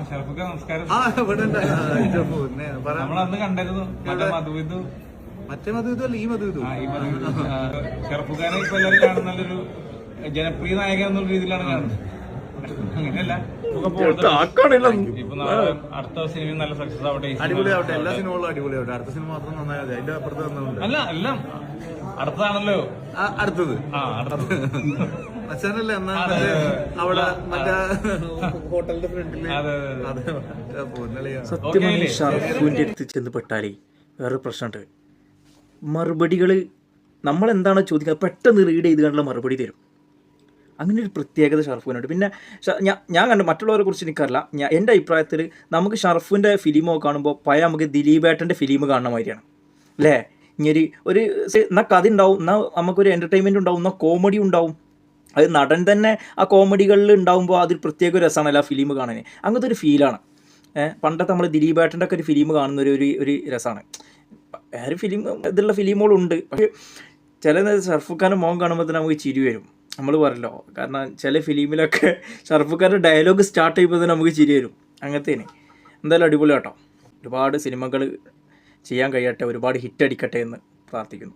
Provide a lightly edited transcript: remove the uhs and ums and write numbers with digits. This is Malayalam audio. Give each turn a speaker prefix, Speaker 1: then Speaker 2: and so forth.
Speaker 1: ഷറഫുക്ക നമസ്കാരം.
Speaker 2: നമ്മളന്ന് കണ്ടായിരുന്നു
Speaker 1: മറ്റേ മധുവിധു ഈ മധുവിധു.
Speaker 2: ഷറഫുഖാനെ ഇപ്പൊ എല്ലാവരും കാണുന്ന നല്ലൊരു ജനപ്രിയ നായകൻ എന്നുള്ള രീതിയിലാണ് കാണുന്നത്. അങ്ങനെയല്ല, ഇപ്പൊ നാളെ അടുത്ത സിനിമ നല്ല സക്സസ് ആവട്ടെ.
Speaker 1: അടിപൊളിയാവട്ടെ, എല്ലാ സിനിമകളും അടിപൊളിയാവട്ടെ. അടുത്ത സിനിമ മാത്രം നന്നായാൽ അതിന്റെ അപ്പുറത്ത് വന്നുണ്ട്.
Speaker 2: അല്ല, എല്ലാം അടുത്തതാണല്ലോ.
Speaker 1: അടുത്തത്
Speaker 2: അടുത്തത്
Speaker 1: അച്ഛനല്ലേ എന്നാ അവിടെ മറ്റേ ഹോട്ടലിന്റെ ഫ്രണ്ടില്.
Speaker 3: സത്യം ഷറഫുവിന്റെ അടുത്ത് ചെന്ന് പെട്ടാലേ വേറൊരു പ്രശ്നമുണ്ട്. മറുപടികൾ നമ്മളെന്താണോ ചോദിക്കുക പെട്ടെന്ന് റീഡ് ചെയ്ത് കണ്ടുള്ള മറുപടി തരും. അങ്ങനെ ഒരു പ്രത്യേകത ഷറഫുവിനുണ്ട്. പിന്നെ ഞാൻ കണ്ട മറ്റുള്ളവരെ കുറിച്ച് എനിക്കറിയില്ല. എൻ്റെ അഭിപ്രായത്തിൽ നമുക്ക് ഷറഫുവിൻ്റെ ഫിലിമൊക്കെ കാണുമ്പോൾ പഴയ നമുക്ക് ദിലീപേട്ടൻ്റെ ഫിലിം കാണുന്ന മാതിരിയാണ് അല്ലേ. ഇനി ഒരു എന്നാൽ കഥ ഉണ്ടാവും, എന്നാൽ നമുക്കൊരു എൻ്റർടൈൻമെൻറ്റ് ഉണ്ടാവും, എന്നാൽ കോമഡി ഉണ്ടാവും. അത് നടൻ തന്നെ ആ കോമഡികളിൽ ഉണ്ടാകുമ്പോൾ അതൊരു പ്രത്യേക രസമാണല്ലോ ആ ഫിലിം കാണാൻ. അങ്ങനത്തെ ഒരു ഫീലാണ്. പണ്ടത്തെ നമ്മൾ ദിലീപേട്ടൻ്റെ ഒക്കെ ഒരു ഫിലിം കാണുന്ന ഒരു രസമാണ്. വേറെ ഫിലിം ഇതിലുള്ള ഫിലിമുകളുണ്ട്. പക്ഷേ ചില ഷറഫുഖാൻ്റെ മുഖം കാണുമ്പോൾ തന്നെ നമുക്ക് ചിരി വരും. നമ്മൾ പറയല്ലോ, കാരണം ചില ഫിലിമിലൊക്കെ ഷറഫുഖാൻ്റെ ഡയലോഗ് സ്റ്റാർട്ട് ചെയ്യുമ്പോൾ തന്നെ നമുക്ക് ചിരി വരും. അങ്ങനത്തേന് എന്തായാലും അടിപൊളി കേട്ടോ. ഒരുപാട് സിനിമകൾ ചെയ്യാൻ കഴിയട്ടെ, ഒരുപാട് ഹിറ്റ് അടിക്കട്ടെ എന്ന് പ്രാർത്ഥിക്കുന്നു.